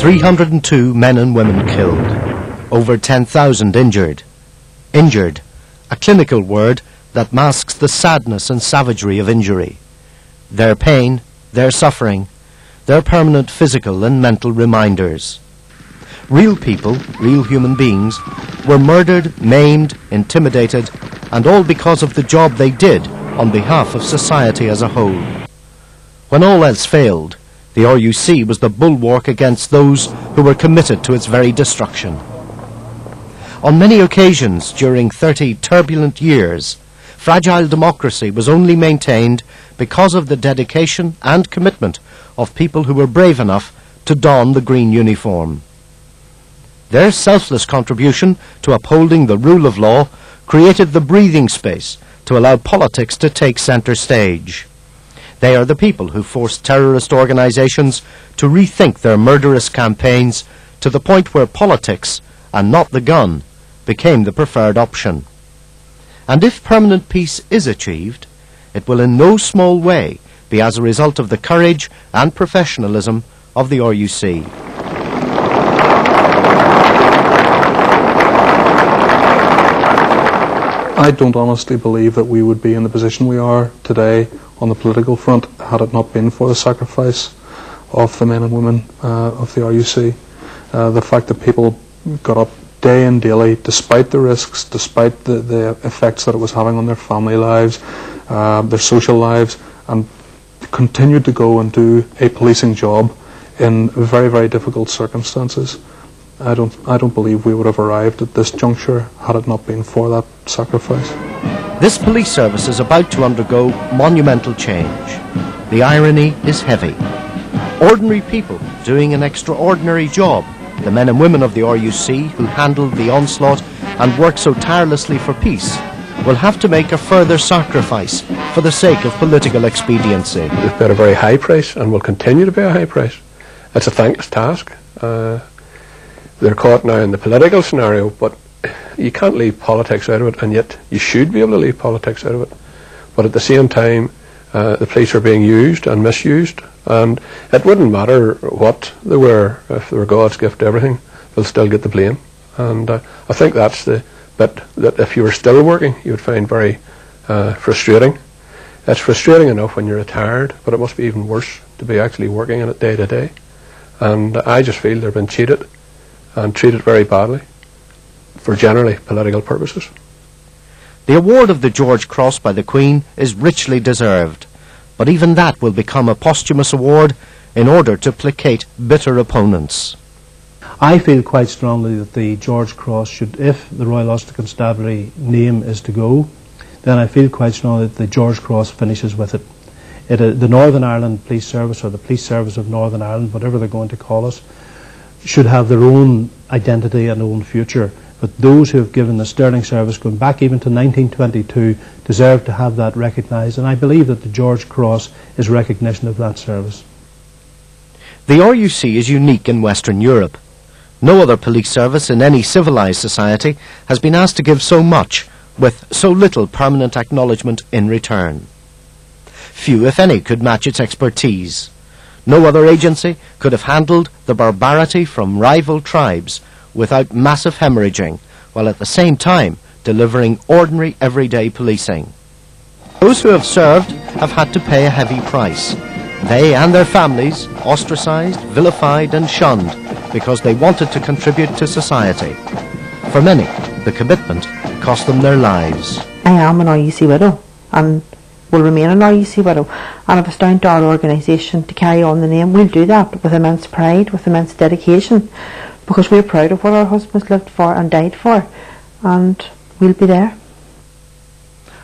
"302 men and women killed, over 10,000 injured. Injured, a clinical word that masks the sadness and savagery of injury. Their pain, their suffering, their permanent physical and mental reminders. Real people, real human beings, were murdered, maimed, intimidated, and all because of the job they did on behalf of society as a whole. When all else failed, the RUC was the bulwark against those who were committed to its very destruction. On many occasions during 30 turbulent years, fragile democracy was only maintained because of the dedication and commitment of people who were brave enough to don the green uniform. Their selfless contribution to upholding the rule of law created the breathing space to allow politics to take centre stage. They are the people who forced terrorist organisations to rethink their murderous campaigns to the point where politics, and not the gun, became the preferred option. And if permanent peace is achieved, it will in no small way be as a result of the courage and professionalism of the RUC. I don't honestly believe that we would be in the position we are today on the political front had it not been for the sacrifice of the men and women of the RUC. The fact that people got up day and daily, despite the risks, despite the effects that it was having on their family lives, their social lives, and continued to go and do a policing job in very, very difficult circumstances. I don't believe we would have arrived at this juncture had it not been for that sacrifice. This police service is about to undergo monumental change. The irony is heavy. Ordinary people doing an extraordinary job, the men and women of the RUC who handled the onslaught and worked so tirelessly for peace, will have to make a further sacrifice for the sake of political expediency. We've paid a very high price and will continue to pay a high price. It's a thankless task. They're caught now in the political scenario, but you can't leave politics out of it, and yet you should be able to leave politics out of it. But at the same time, the police are being used and misused, and it wouldn't matter what they were. If they were God's gift to everything, they'll still get the blame. And I think that's the bit that if you were still working, you would find very frustrating. It's frustrating enough when you're retired, but it must be even worse to be actually working in it day to day. And I just feel they've been cheated and treated very badly for generally political purposes. The award of the George Cross by the Queen is richly deserved, but even that will become a posthumous award in order to placate bitter opponents. I feel quite strongly that the George Cross should, if the royal-ulster-constabulary name is to go, then I feel quite strongly that the George Cross finishes with it. The Northern Ireland Police Service, or the Police Service of Northern Ireland, whatever they're going to call us, should have their own identity and own future. But those who have given the sterling service, going back even to 1922, deserve to have that recognised, and I believe that the George Cross is recognition of that service. The RUC is unique in Western Europe. No other police service in any civilised society has been asked to give so much with so little permanent acknowledgement in return. Few, if any, could match its expertise. No other agency could have handled the barbarity from rival tribes without massive hemorrhaging, while at the same time delivering ordinary everyday policing. Those who have served have had to pay a heavy price. They and their families ostracised, vilified and shunned because they wanted to contribute to society. For many, the commitment cost them their lives. I am an RUC widow and will remain an RUC widow, and if it's down to our organisation to carry on the name, we'll do that with immense pride, with immense dedication, because we're proud of what our husbands lived for and died for, and we'll be there.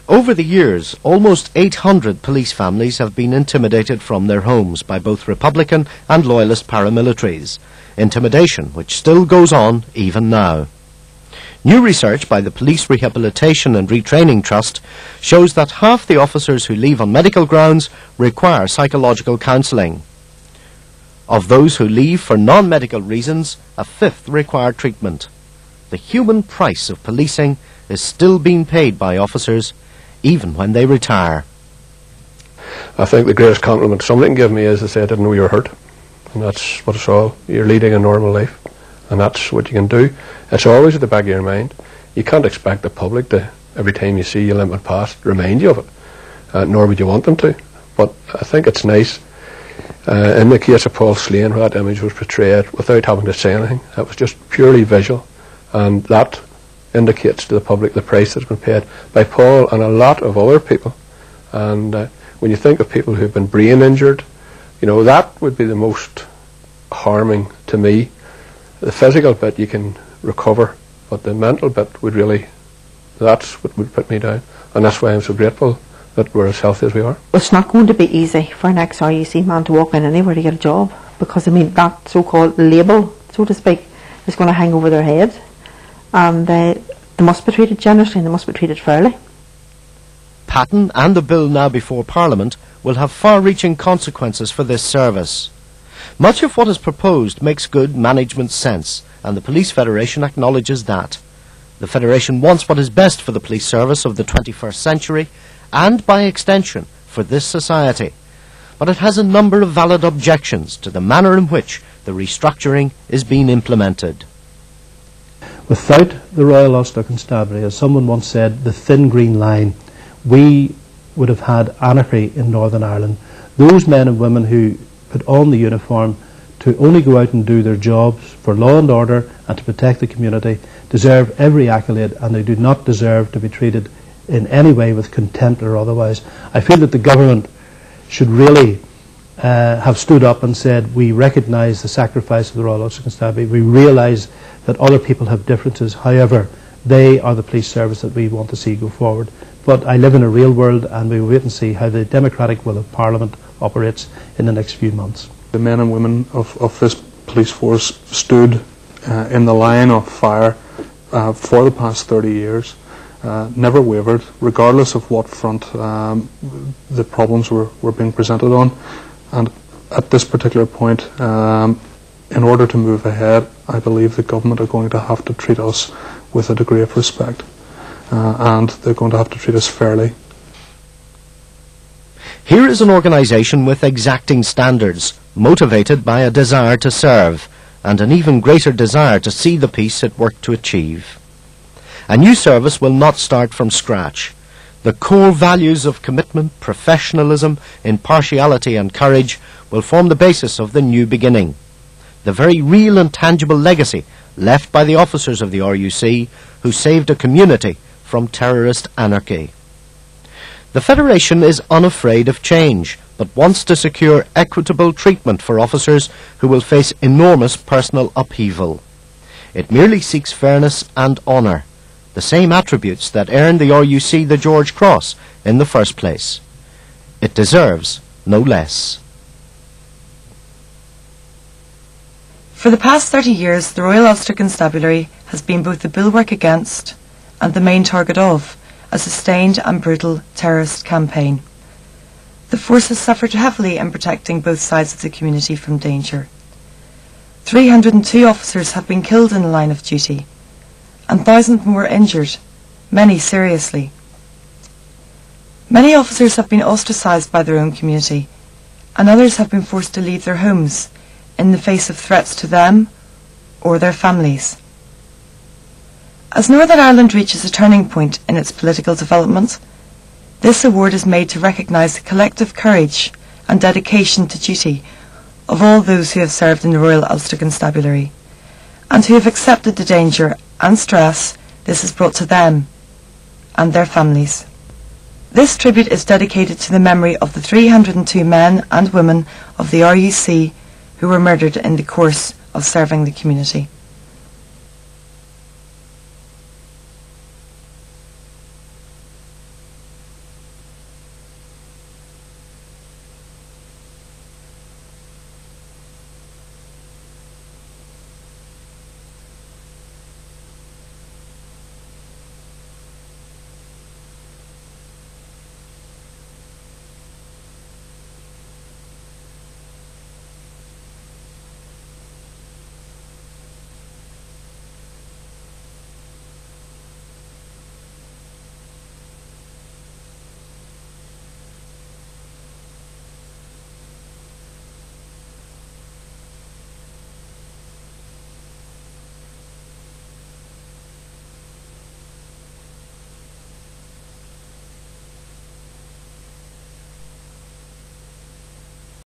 Over the years, almost 800 police families have been intimidated from their homes by both Republican and Loyalist paramilitaries, intimidation which still goes on even now. New research by the Police Rehabilitation and Retraining Trust shows that half the officers who leave on medical grounds require psychological counselling. Of those who leave for non-medical reasons, a fifth require treatment. The human price of policing is still being paid by officers, even when they retire. I think the greatest compliment somebody can give me is to say I didn't know you were hurt. And that's what it's all. You're leading a normal life, and that's what you can do. It's always at the back of your mind. You can't expect the public to, every time you see your limping past, remind you of it, nor would you want them to. But I think it's nice, in the case of Paul Slane, where that image was portrayed, without having to say anything. That was just purely visual, and that indicates to the public the price that's been paid by Paul and a lot of other people. And when you think of people who've been brain injured, you know, that would be the most harming to me. The physical bit you can recover, but the mental bit would really, that's what would put me down. And that's why I'm so grateful that we're as healthy as we are. It's not going to be easy for an ex-RUC man to walk in anywhere to get a job, because I mean that so-called label, so to speak, is going to hang over their head, and they must be treated generously and they must be treated fairly. Patten and the bill now before Parliament will have far-reaching consequences for this service. Much of what is proposed makes good management sense, and the Police Federation acknowledges that. The Federation wants what is best for the police service of the 21st century, and by extension for this society. But it has a number of valid objections to the manner in which the restructuring is being implemented. Without the Royal Ulster Constabulary, as someone once said, the thin green line, we would have had anarchy in Northern Ireland. Those men and women who put on the uniform to only go out and do their jobs for law and order and to protect the community deserve every accolade, and they do not deserve to be treated in any way with contempt or otherwise. I feel that the government should really have stood up and said, we recognise the sacrifice of the Royal Ulster Constabulary, we realise that other people have differences, however they are the police service that we want to see go forward. But I live in a real world, and we will wait and see how the democratic will of Parliament operates in the next few months. The men and women of this police force stood in the line of fire for the past 30 years, never wavered, regardless of what front the problems were being presented on. And at this particular point, in order to move ahead, I believe the government are going to have to treat us with a degree of respect, and they're going to have to treat us fairly. Here is an organisation with exacting standards, motivated by a desire to serve, and an even greater desire to see the peace it worked to achieve. A new service will not start from scratch. The core values of commitment, professionalism, impartiality and courage will form the basis of the new beginning. The very real and tangible legacy left by the officers of the RUC who saved a community from terrorist anarchy. The Federation is unafraid of change, but wants to secure equitable treatment for officers who will face enormous personal upheaval. It merely seeks fairness and honour, the same attributes that earned the RUC the George Cross in the first place. It deserves no less. For the past 30 years, the Royal Ulster Constabulary has been both the bulwark against and the main target of a sustained and brutal terrorist campaign. The force has suffered heavily in protecting both sides of the community from danger. 302 officers have been killed in the line of duty, and thousands more injured, many seriously. Many officers have been ostracised by their own community, and others have been forced to leave their homes in the face of threats to them or their families. As Northern Ireland reaches a turning point in its political development, this award is made to recognise the collective courage and dedication to duty of all those who have served in the Royal Ulster Constabulary, and who have accepted the danger and stress this has brought to them and their families. This tribute is dedicated to the memory of the 302 men and women of the RUC who were murdered in the course of serving the community.